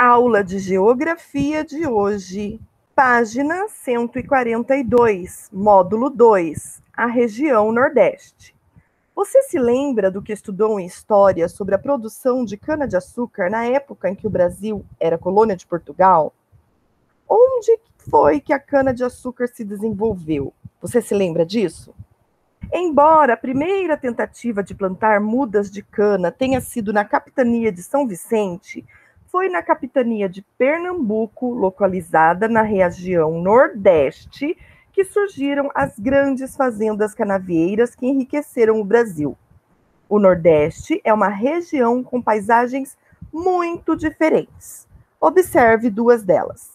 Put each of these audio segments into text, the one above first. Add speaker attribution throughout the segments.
Speaker 1: Aula de Geografia de hoje, página 142, módulo 2, a região Nordeste. Você se lembra do que estudou em História sobre a produção de cana-de-açúcar na época em que o Brasil era colônia de Portugal? Onde foi que a cana-de-açúcar se desenvolveu? Você se lembra disso? Embora a primeira tentativa de plantar mudas de cana tenha sido na capitania de São Vicente, foi na capitania de Pernambuco, localizada na região Nordeste, que surgiram as grandes fazendas canavieiras que enriqueceram o Brasil. O Nordeste é uma região com paisagens muito diferentes. Observe duas delas.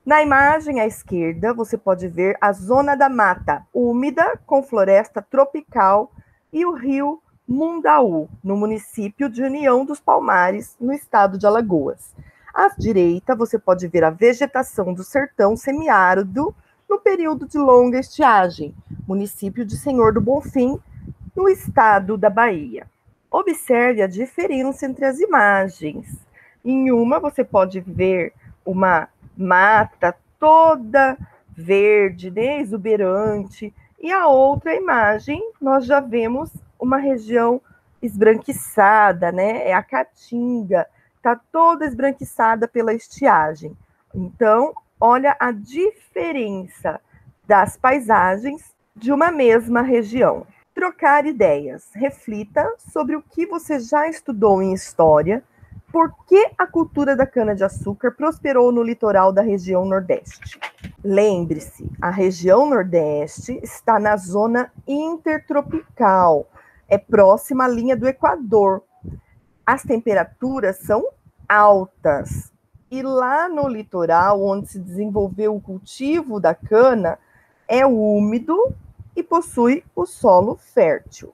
Speaker 1: Na imagem à esquerda, você pode ver a zona da mata úmida com floresta tropical e o rio Mundaú, no município de União dos Palmares, no estado de Alagoas. À direita, você pode ver a vegetação do sertão semiárido no período de longa estiagem, município de Senhor do Bonfim, no estado da Bahia. Observe a diferença entre as imagens. Em uma, você pode ver uma mata toda verde, né, exuberante, e a outra imagem nós já vemos uma região esbranquiçada, né, é a Caatinga, está toda esbranquiçada pela estiagem. Então, olha a diferença das paisagens de uma mesma região. Trocar ideias. Reflita sobre o que você já estudou em História. Por que a cultura da cana-de-açúcar prosperou no litoral da região Nordeste? Lembre-se, a região Nordeste está na zona intertropical, é próxima à linha do Equador. As temperaturas são altas. E lá no litoral, onde se desenvolveu o cultivo da cana, é úmido e possui o solo fértil.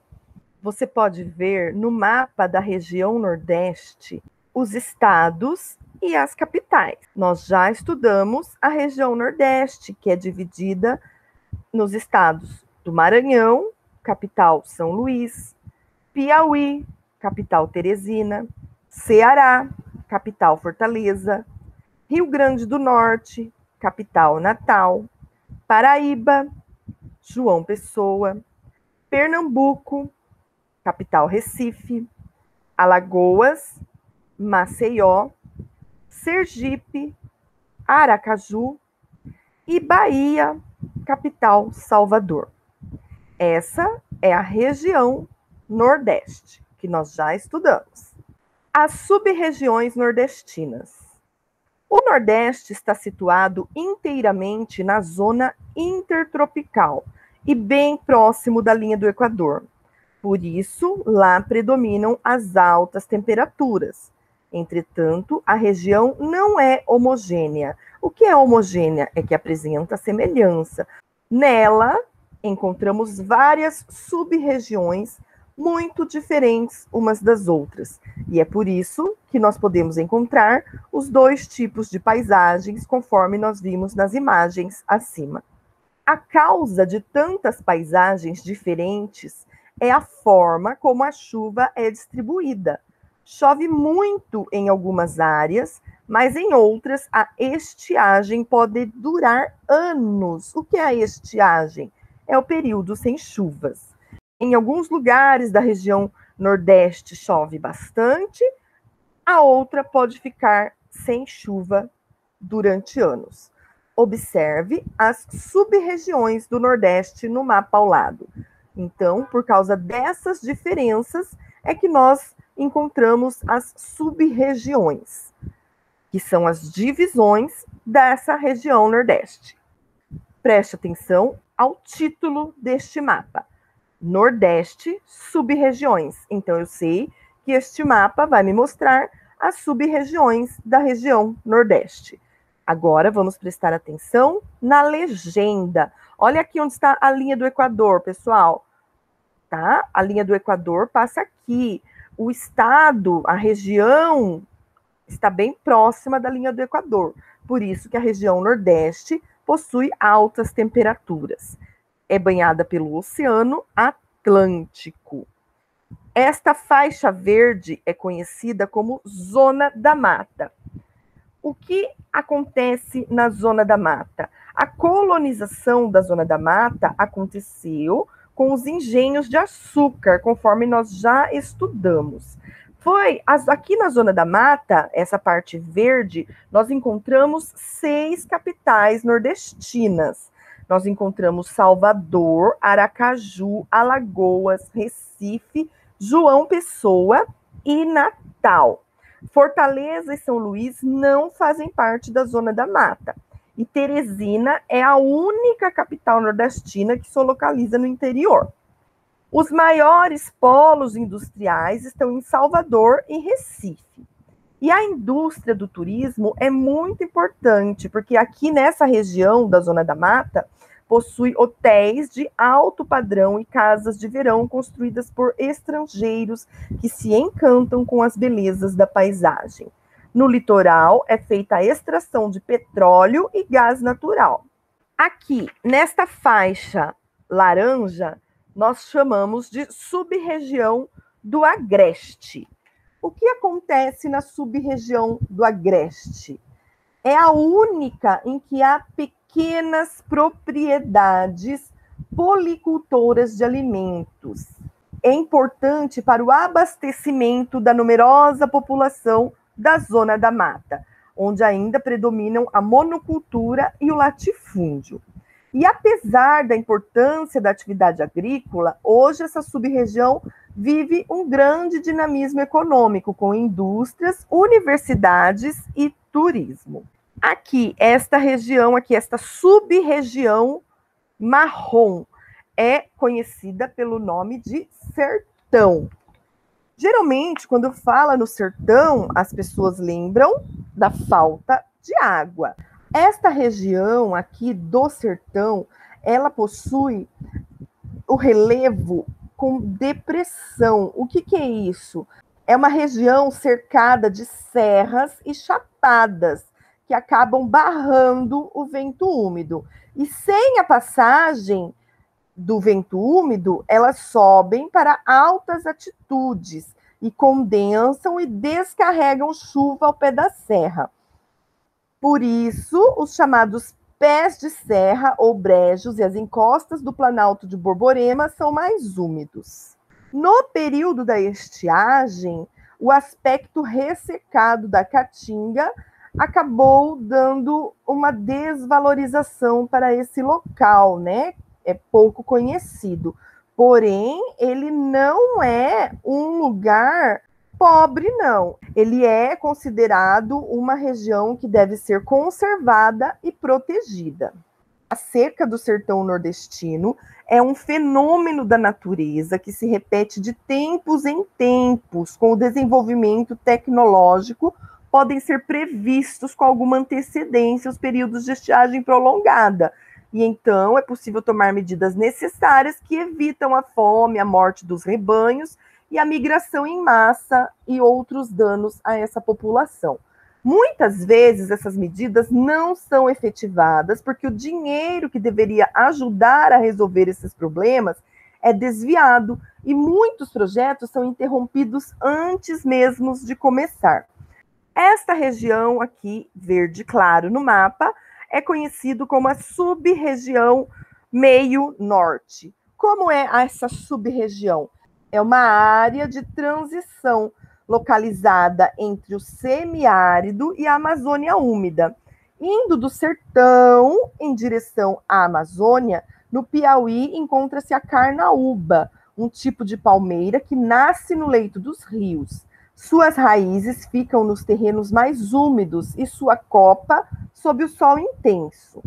Speaker 1: Você pode ver no mapa da região Nordeste os estados e as capitais. Nós já estudamos a região Nordeste, que é dividida nos estados do Maranhão, capital São Luís, Piauí, capital Teresina, Ceará, capital Fortaleza, Rio Grande do Norte, capital Natal, Paraíba, João Pessoa, Pernambuco, capital Recife, Alagoas, Maceió, Sergipe, Aracaju e Bahia, capital Salvador. Essa é a região Nordeste, que nós já estudamos. As sub-regiões nordestinas. O Nordeste está situado inteiramente na zona intertropical e bem próximo da linha do Equador. Por isso, lá predominam as altas temperaturas. Entretanto, a região não é homogênea. O que é homogênea? É que apresenta semelhança. Nela, encontramos várias sub-regiões muito diferentes umas das outras. E é por isso que nós podemos encontrar os dois tipos de paisagens, conforme nós vimos nas imagens acima. A causa de tantas paisagens diferentes é a forma como a chuva é distribuída. Chove muito em algumas áreas, mas em outras a estiagem pode durar anos. O que é a estiagem? É o período sem chuvas. Em alguns lugares da região Nordeste chove bastante, a outra pode ficar sem chuva durante anos. Observe as sub-regiões do Nordeste no mapa ao lado. Então, por causa dessas diferenças, é que nós encontramos as sub-regiões, que são as divisões dessa região Nordeste. Preste atenção ao título deste mapa. Nordeste, sub-regiões. Então, eu sei que este mapa vai me mostrar as sub-regiões da região Nordeste. Agora, vamos prestar atenção na legenda. Olha aqui onde está a linha do Equador, pessoal. Tá? A linha do Equador passa aqui. O estado, a região, está bem próxima da linha do Equador. Por isso que a região Nordeste possui altas temperaturas. É banhada pelo Oceano Atlântico. Esta faixa verde é conhecida como Zona da Mata. O que acontece na Zona da Mata? A colonização da Zona da Mata aconteceu com os engenhos de açúcar, conforme nós já estudamos. Aqui na Zona da Mata, essa parte verde, nós encontramos 6 capitais nordestinas. Nós encontramos Salvador, Aracaju, Alagoas, Recife, João Pessoa e Natal. Fortaleza e São Luís não fazem parte da Zona da Mata. E Teresina é a única capital nordestina que se localiza no interior. Os maiores polos industriais estão em Salvador e Recife. E a indústria do turismo é muito importante, porque aqui nessa região da Zona da Mata, possui hotéis de alto padrão e casas de verão construídas por estrangeiros que se encantam com as belezas da paisagem. No litoral é feita a extração de petróleo e gás natural. Aqui, nesta faixa laranja, nós chamamos de sub-região do Agreste. O que acontece na sub-região do Agreste? É a única em que há pequenas propriedades policultoras de alimentos. É importante para o abastecimento da numerosa população da Zona da Mata, onde ainda predominam a monocultura e o latifúndio. E apesar da importância da atividade agrícola, hoje essa sub-região vive um grande dinamismo econômico, com indústrias, universidades e turismo. Aqui, esta sub-região marrom, é conhecida pelo nome de sertão. Geralmente, quando fala no sertão, as pessoas lembram da falta de água. Esta região aqui do sertão, ela possui o relevo com depressão. O que é isso? É uma região cercada de serras e chapadas que acabam barrando o vento úmido. E sem a passagem do vento úmido, elas sobem para altas altitudes e condensam e descarregam chuva ao pé da serra. Por isso, os chamados pés de serra ou brejos e as encostas do Planalto de Borborema são mais úmidos. No período da estiagem, o aspecto ressecado da Caatinga acabou dando uma desvalorização para esse local, né? É pouco conhecido. Porém, ele não é um lugar pobre, não. Ele é considerado uma região que deve ser conservada e protegida. A seca do sertão nordestino é um fenômeno da natureza que se repete de tempos em tempos. Com o desenvolvimento tecnológico, podem ser previstos com alguma antecedência os períodos de estiagem prolongada. E então é possível tomar medidas necessárias que evitam a fome, a morte dos rebanhos e a migração em massa e outros danos a essa população. Muitas vezes essas medidas não são efetivadas porque o dinheiro que deveria ajudar a resolver esses problemas é desviado e muitos projetos são interrompidos antes mesmo de começar. Esta região aqui, verde claro no mapa, é conhecido como a sub-região meio-norte. Como é essa sub-região? É uma área de transição localizada entre o semiárido e a Amazônia úmida. Indo do sertão em direção à Amazônia, no Piauí encontra-se a carnaúba, um tipo de palmeira que nasce no leito dos rios. Suas raízes ficam nos terrenos mais úmidos e sua copa sob o sol intenso.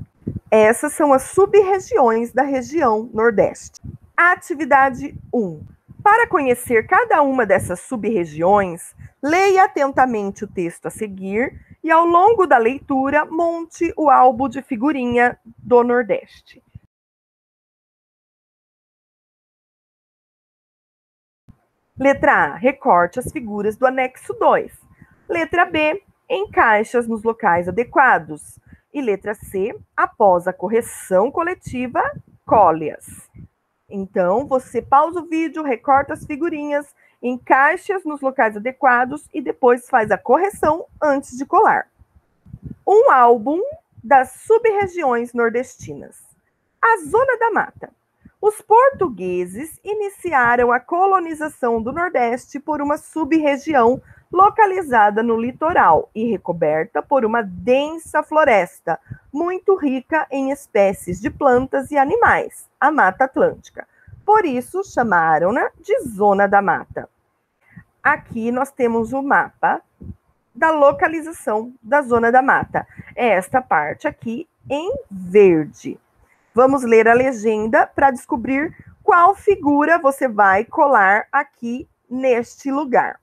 Speaker 1: Essas são as sub-regiões da região Nordeste. Atividade 1. Para conhecer cada uma dessas sub-regiões, leia atentamente o texto a seguir e, ao longo da leitura, monte o álbum de figurinha do Nordeste. Letra A. Recorte as figuras do anexo 2. Letra B. Encaixe-as nos locais adequados. E letra C. Após a correção coletiva, cole-as. Então, você pausa o vídeo, recorta as figurinhas, encaixe-as nos locais adequados e depois faz a correção antes de colar. Um álbum das sub-regiões nordestinas. A Zona da Mata. Os portugueses iniciaram a colonização do Nordeste por uma sub-região localizada no litoral e recoberta por uma densa floresta, muito rica em espécies de plantas e animais, a Mata Atlântica. Por isso, chamaram-na de Zona da Mata. Aqui nós temos o mapa da localização da Zona da Mata. É esta parte aqui em verde. Vamos ler a legenda para descobrir qual figura você vai colar aqui neste lugar.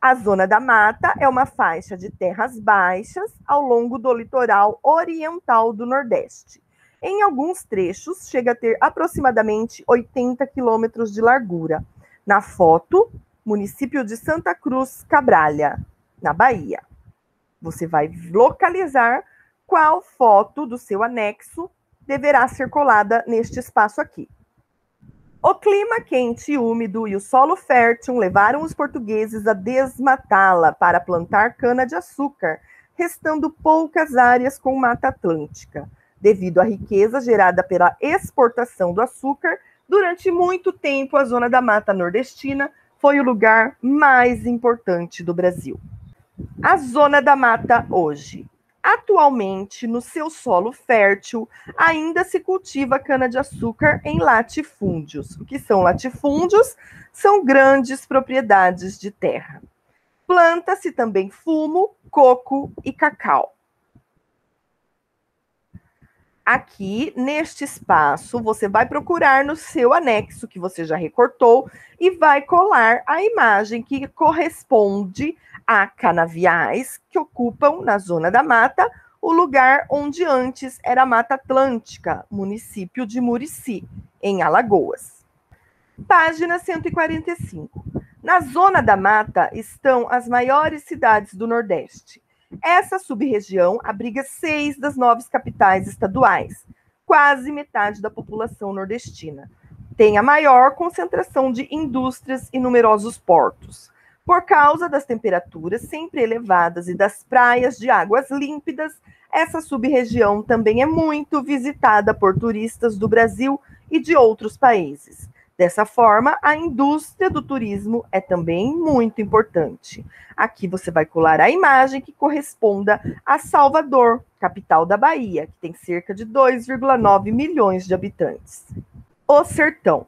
Speaker 1: A Zona da Mata é uma faixa de terras baixas ao longo do litoral oriental do Nordeste. Em alguns trechos, chega a ter aproximadamente 80 quilômetros de largura. Na foto, município de Santa Cruz Cabralha, na Bahia. Você vai localizar qual foto do seu anexo deverá ser colada neste espaço aqui. O clima quente e úmido e o solo fértil levaram os portugueses a desmatá-la para plantar cana-de-açúcar, restando poucas áreas com Mata Atlântica. Devido à riqueza gerada pela exportação do açúcar, durante muito tempo a Zona da Mata Nordestina foi o lugar mais importante do Brasil. A Zona da Mata hoje. Atualmente, no seu solo fértil, ainda se cultiva cana-de-açúcar em latifúndios. O que são latifúndios? São grandes propriedades de terra. Planta-se também fumo, coco e cacau. Aqui, neste espaço, você vai procurar no seu anexo, que você já recortou, e vai colar a imagem que corresponde a canaviais que ocupam, na Zona da Mata, o lugar onde antes era a Mata Atlântica, município de Murici, em Alagoas. Página 145. Na Zona da Mata estão as maiores cidades do Nordeste. Essa sub-região abriga 6 das 9 capitais estaduais, quase metade da população nordestina. Tem a maior concentração de indústrias e numerosos portos. Por causa das temperaturas sempre elevadas e das praias de águas límpidas, essa sub-região também é muito visitada por turistas do Brasil e de outros países. Dessa forma, a indústria do turismo é também muito importante. Aqui você vai colar a imagem que corresponda a Salvador, capital da Bahia, que tem cerca de 2,9 milhões de habitantes. O Sertão.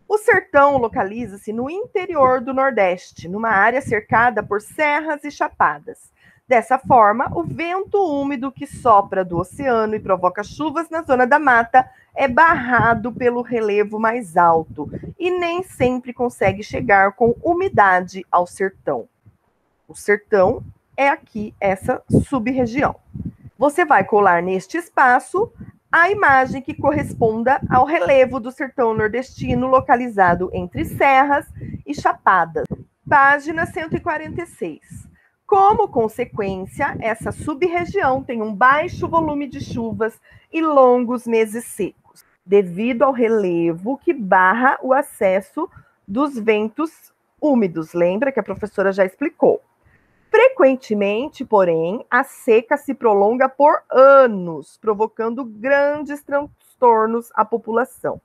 Speaker 1: O sertão localiza-se no interior do Nordeste, numa área cercada por serras e chapadas. Dessa forma, o vento úmido que sopra do oceano e provoca chuvas na Zona da Mata é barrado pelo relevo mais alto e nem sempre consegue chegar com umidade ao sertão. O sertão é aqui essa sub-região. Você vai colar neste espaço a imagem que corresponda ao relevo do sertão nordestino localizado entre serras e chapadas. Página 146. Como consequência, essa sub-região tem um baixo volume de chuvas e longos meses secos, devido ao relevo que barra o acesso dos ventos úmidos. Lembra que a professora já explicou. Frequentemente, porém, a seca se prolonga por anos, provocando grandes transtornos à população.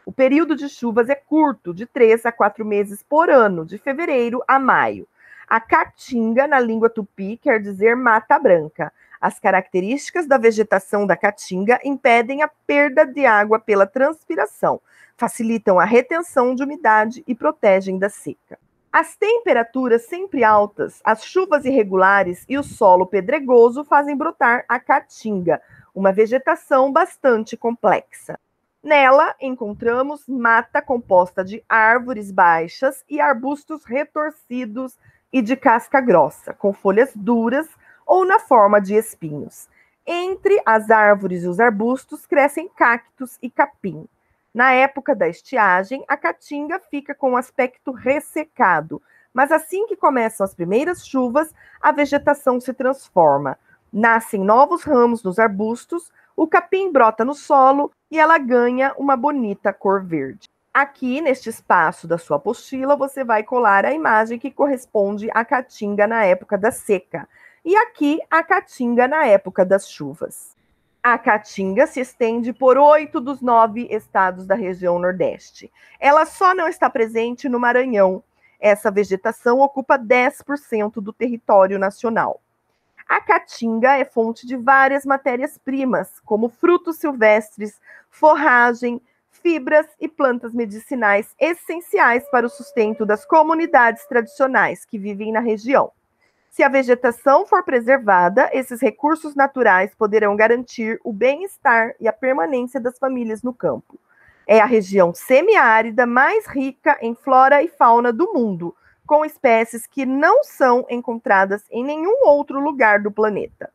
Speaker 1: O período de chuvas é curto, de 3 a 4 meses por ano, de fevereiro a maio. A caatinga, na língua tupi, quer dizer mata branca. As características da vegetação da caatinga impedem a perda de água pela transpiração, facilitam a retenção de umidade e protegem da seca. As temperaturas sempre altas, as chuvas irregulares e o solo pedregoso fazem brotar a caatinga, uma vegetação bastante complexa. Nela, encontramos mata composta de árvores baixas e arbustos retorcidos e de casca grossa, com folhas duras ou na forma de espinhos. Entre as árvores e os arbustos crescem cactos e capim. Na época da estiagem, a caatinga fica com um aspecto ressecado, mas assim que começam as primeiras chuvas, a vegetação se transforma. Nascem novos ramos nos arbustos, o capim brota no solo e ela ganha uma bonita cor verde. Aqui, neste espaço da sua apostila, você vai colar a imagem que corresponde à caatinga na época da seca. E aqui a Caatinga na época das chuvas. A Caatinga se estende por 8 dos 9 estados da região Nordeste. Ela só não está presente no Maranhão. Essa vegetação ocupa 10% do território nacional. A Caatinga é fonte de várias matérias-primas, como frutos silvestres, forragem, fibras e plantas medicinais essenciais para o sustento das comunidades tradicionais que vivem na região. Se a vegetação for preservada, esses recursos naturais poderão garantir o bem-estar e a permanência das famílias no campo. É a região semiárida mais rica em flora e fauna do mundo, com espécies que não são encontradas em nenhum outro lugar do planeta.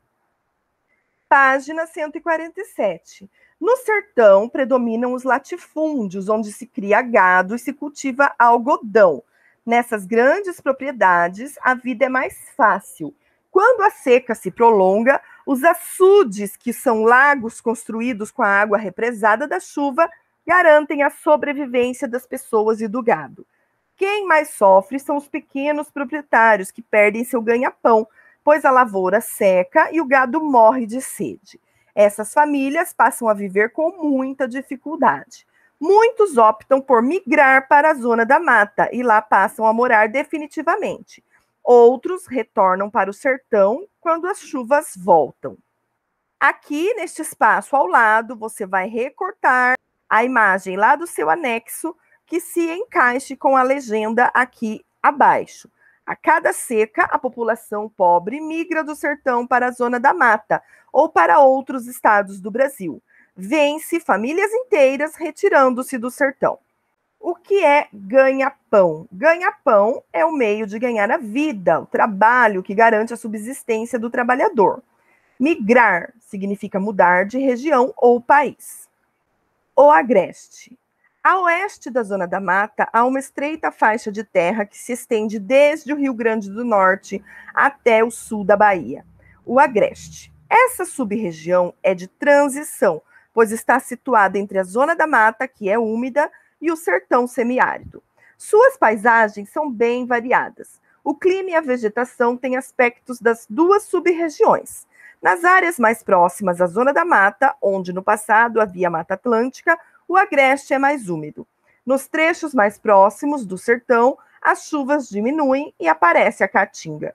Speaker 1: Página 147. No sertão predominam os latifúndios, onde se cria gado e se cultiva algodão. Nessas grandes propriedades, a vida é mais fácil. Quando a seca se prolonga, os açudes, que são lagos construídos com a água represada da chuva, garantem a sobrevivência das pessoas e do gado. Quem mais sofre são os pequenos proprietários, que perdem seu ganha-pão, pois a lavoura seca e o gado morre de sede. Essas famílias passam a viver com muita dificuldade. Muitos optam por migrar para a zona da mata e lá passam a morar definitivamente. Outros retornam para o sertão quando as chuvas voltam. Aqui, neste espaço ao lado, você vai recortar a imagem lá do seu anexo que se encaixe com a legenda aqui abaixo. A cada seca, a população pobre migra do sertão para a zona da mata ou para outros estados do Brasil. Vê-se famílias inteiras retirando-se do sertão. O que é ganha-pão? Ganha-pão é o meio de ganhar a vida, o trabalho que garante a subsistência do trabalhador. Migrar significa mudar de região ou país. O agreste. A oeste da Zona da Mata, há uma estreita faixa de terra que se estende desde o Rio Grande do Norte até o sul da Bahia, o agreste. Essa sub-região é de transição, pois está situada entre a Zona da Mata, que é úmida, e o sertão semiárido. Suas paisagens são bem variadas. O clima e a vegetação têm aspectos das duas sub-regiões. Nas áreas mais próximas à Zona da Mata, onde no passado havia Mata Atlântica, o agreste é mais úmido. Nos trechos mais próximos do sertão, as chuvas diminuem e aparece a caatinga.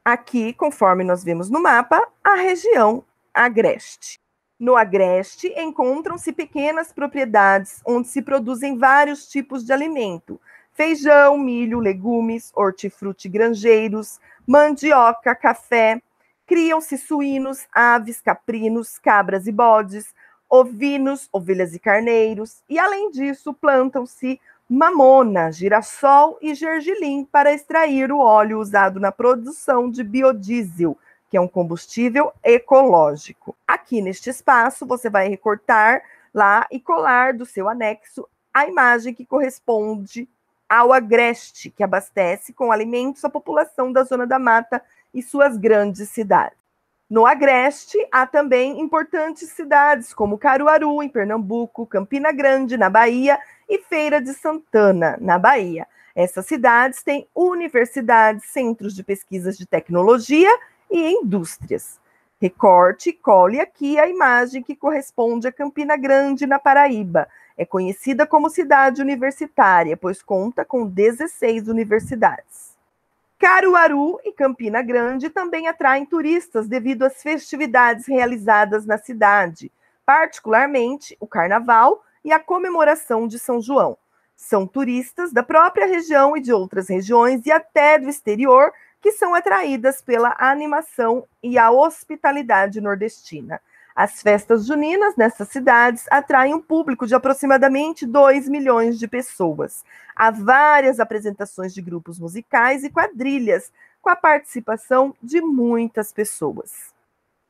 Speaker 1: Aqui, conforme nós vemos no mapa, a região agreste. No agreste, encontram-se pequenas propriedades onde se produzem vários tipos de alimento: feijão, milho, legumes, hortifruti grangeiros, mandioca, café. Criam-se suínos, aves, caprinos, cabras e bodes, ovinos, ovelhas e carneiros, e além disso plantam-se mamona, girassol e gergelim para extrair o óleo usado na produção de biodiesel, que é um combustível ecológico. Aqui neste espaço você vai recortar lá e colar do seu anexo a imagem que corresponde ao agreste, que abastece com alimentos a população da Zona da Mata e suas grandes cidades. No agreste, há também importantes cidades, como Caruaru, em Pernambuco, Campina Grande, na Bahia, e Feira de Santana, na Bahia. Essas cidades têm universidades, centros de pesquisas de tecnologia e indústrias. Recorte e cole aqui a imagem que corresponde a Campina Grande, na Paraíba. É conhecida como cidade universitária, pois conta com 16 universidades. Caruaru e Campina Grande também atraem turistas devido às festividades realizadas na cidade, particularmente o Carnaval e a comemoração de São João. São turistas da própria região e de outras regiões e até do exterior que são atraídas pela animação e a hospitalidade nordestina. As festas juninas nessas cidades atraem um público de aproximadamente 2 milhões de pessoas. Há várias apresentações de grupos musicais e quadrilhas, com a participação de muitas pessoas.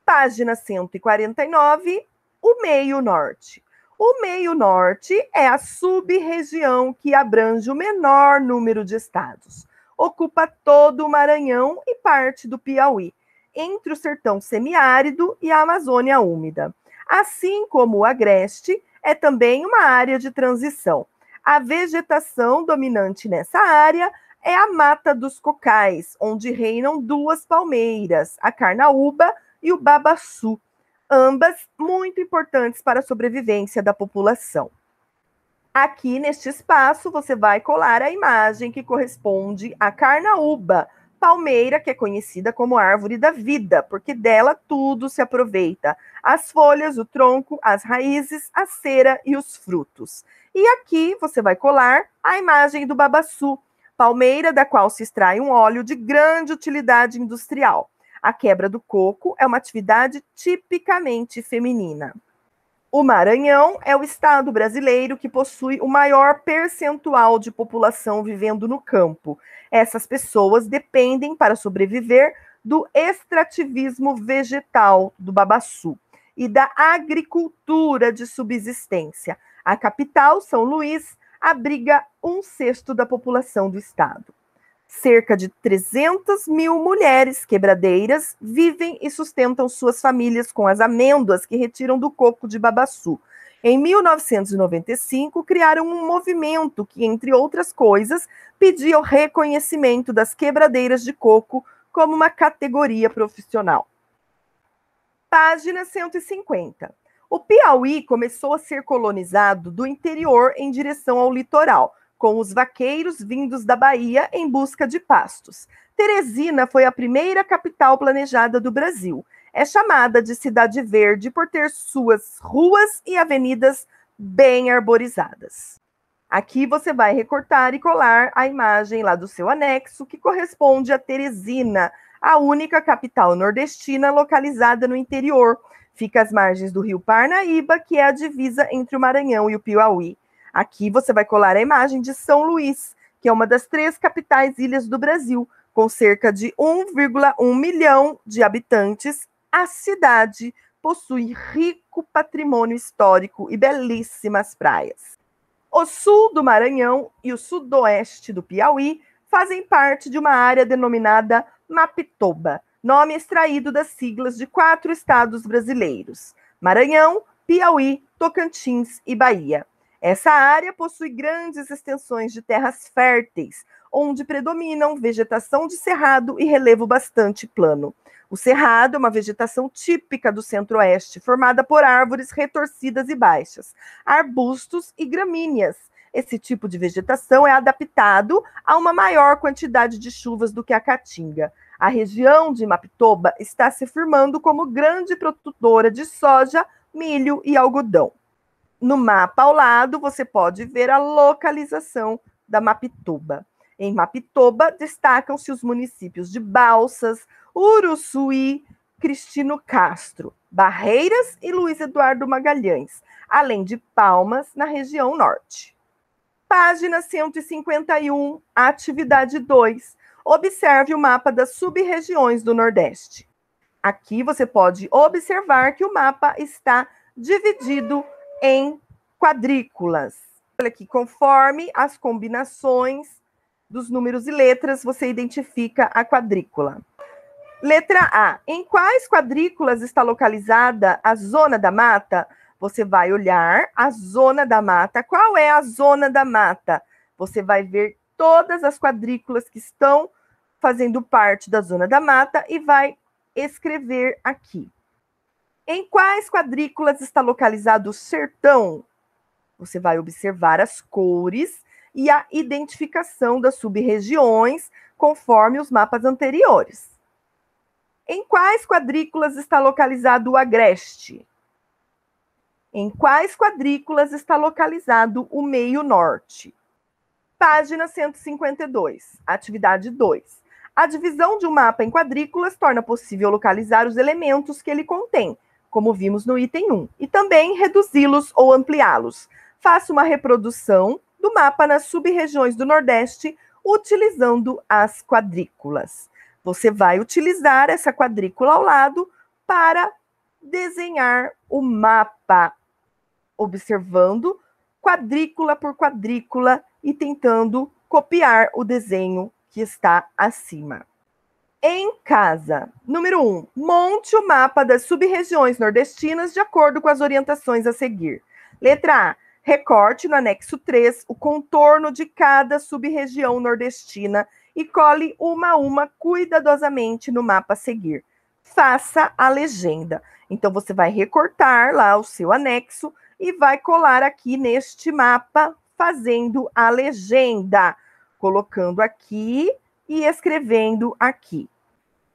Speaker 1: Página 149, o Meio Norte. O Meio Norte é a sub-região que abrange o menor número de estados. Ocupa todo o Maranhão e parte do Piauí, entre o sertão semiárido e a Amazônia úmida. Assim como o agreste, é também uma área de transição. A vegetação dominante nessa área é a Mata dos Cocais, onde reinam duas palmeiras, a carnaúba e o babaçu, ambas muito importantes para a sobrevivência da população. Aqui neste espaço você vai colar a imagem que corresponde à carnaúba, palmeira que é conhecida como árvore da vida, porque dela tudo se aproveita: as folhas, o tronco, as raízes, a cera e os frutos. E aqui você vai colar a imagem do babaçu, palmeira da qual se extrai um óleo de grande utilidade industrial. A quebra do coco é uma atividade tipicamente feminina. O Maranhão é o estado brasileiro que possui o maior percentual de população vivendo no campo. Essas pessoas dependem, para sobreviver, do extrativismo vegetal do babaçu e da agricultura de subsistência. A capital, São Luís, abriga 1/6 da população do estado. Cerca de 300 mil mulheres quebradeiras vivem e sustentam suas famílias com as amêndoas que retiram do coco de babaçu. Em 1995, criaram um movimento que, entre outras coisas, pedia o reconhecimento das quebradeiras de coco como uma categoria profissional. Página 150. O Piauí começou a ser colonizado do interior em direção ao litoral, com os vaqueiros vindos da Bahia em busca de pastos. Teresina foi a primeira capital planejada do Brasil. É chamada de Cidade Verde por ter suas ruas e avenidas bem arborizadas. Aqui você vai recortar e colar a imagem lá do seu anexo, que corresponde a Teresina, a única capital nordestina localizada no interior. Fica às margens do rio Parnaíba, que é a divisa entre o Maranhão e o Piauí. Aqui você vai colar a imagem de São Luís, que é uma das 3 capitais ilhas do Brasil, com cerca de 1,1 milhão de habitantes. A cidade possui rico patrimônio histórico e belíssimas praias. O sul do Maranhão e o sudoeste do Piauí fazem parte de uma área denominada Mapitoba, nome extraído das siglas de 4 estados brasileiros: Maranhão, Piauí, Tocantins e Bahia. Essa área possui grandes extensões de terras férteis, onde predominam vegetação de cerrado e relevo bastante plano. O cerrado é uma vegetação típica do centro-oeste, formada por árvores retorcidas e baixas, arbustos e gramíneas. Esse tipo de vegetação é adaptado a uma maior quantidade de chuvas do que a caatinga. A região de Mapitoba está se firmando como grande produtora de soja, milho e algodão. No mapa ao lado, você pode ver a localização da Mapitoba. Em Mapitoba, destacam-se os municípios de Balsas, Uruçuí, Cristino Castro, Barreiras e Luiz Eduardo Magalhães, além de Palmas, na região norte. Página 151, atividade 2. Observe o mapa das sub-regiões do Nordeste. Aqui você pode observar que o mapa está dividido em quadrículas. Olha aqui, conforme as combinações dos números e letras, você identifica a quadrícula. Letra A. Em quais quadrículas está localizada a zona da mata? Você vai olhar a zona da mata. Qual é a zona da mata? Você vai ver todas as quadrículas que estão fazendo parte da zona da mata e vai escrever aqui. Em quais quadrículas está localizado o sertão? Você vai observar as cores e a identificação das sub-regiões conforme os mapas anteriores. Em quais quadrículas está localizado o agreste? Em quais quadrículas está localizado o meio norte? Página 152, atividade 2. A divisão de um mapa em quadrículas torna possível localizar os elementos que ele contém, como vimos no item 1, e também reduzi-los ou ampliá-los. Faça uma reprodução do mapa nas sub-regiões do Nordeste utilizando as quadrículas. Você vai utilizar essa quadrícula ao lado para desenhar o mapa, observando quadrícula por quadrícula e tentando copiar o desenho que está acima. Em casa, número 1, monte o mapa das sub-regiões nordestinas de acordo com as orientações a seguir. Letra A, Recorte no anexo 3 o contorno de cada sub-região nordestina e cole uma a uma cuidadosamente no mapa a seguir. Faça a legenda. Então, você vai recortar lá o seu anexo e vai colar aqui neste mapa, fazendo a legenda, colocando aqui e escrevendo aqui.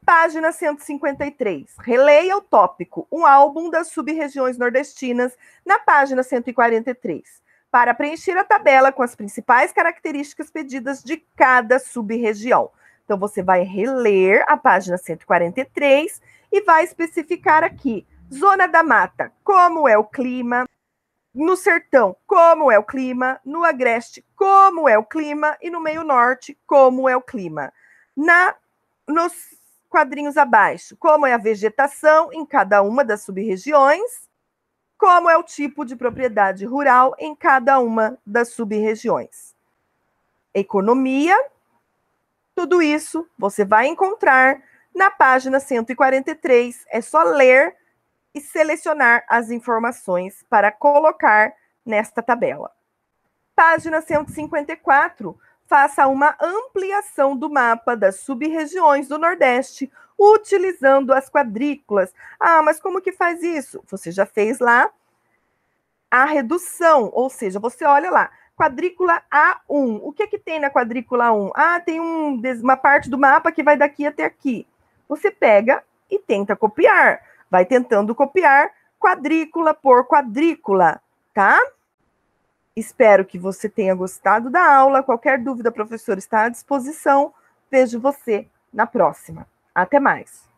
Speaker 1: Página 153. Releia o tópico, um álbum das sub-regiões nordestinas, na página 143, para preencher a tabela com as principais características pedidas de cada sub-região. Então, você vai reler a página 143 e vai especificar aqui, zona da mata, como é o clima, no sertão, como é o clima, no agreste, como é o clima, e no meio norte, como é o clima. Nos quadrinhos abaixo, como é a vegetação em cada uma das sub-regiões, como é o tipo de propriedade rural em cada uma das sub-regiões. Economia, tudo isso você vai encontrar na página 143, é só ler e selecionar as informações para colocar nesta tabela. Página 154, faça uma ampliação do mapa das sub-regiões do Nordeste, utilizando as quadrículas. Ah, mas como que faz isso? Você já fez lá a redução, ou seja, você olha lá, quadrícula A1. O que que tem na quadrícula A1? Ah, tem uma parte do mapa que vai daqui até aqui. Você pega e tenta copiar. Vai tentando copiar quadrícula por quadrícula, tá? Espero que você tenha gostado da aula. Qualquer dúvida, professor está à disposição. Vejo você na próxima. Até mais.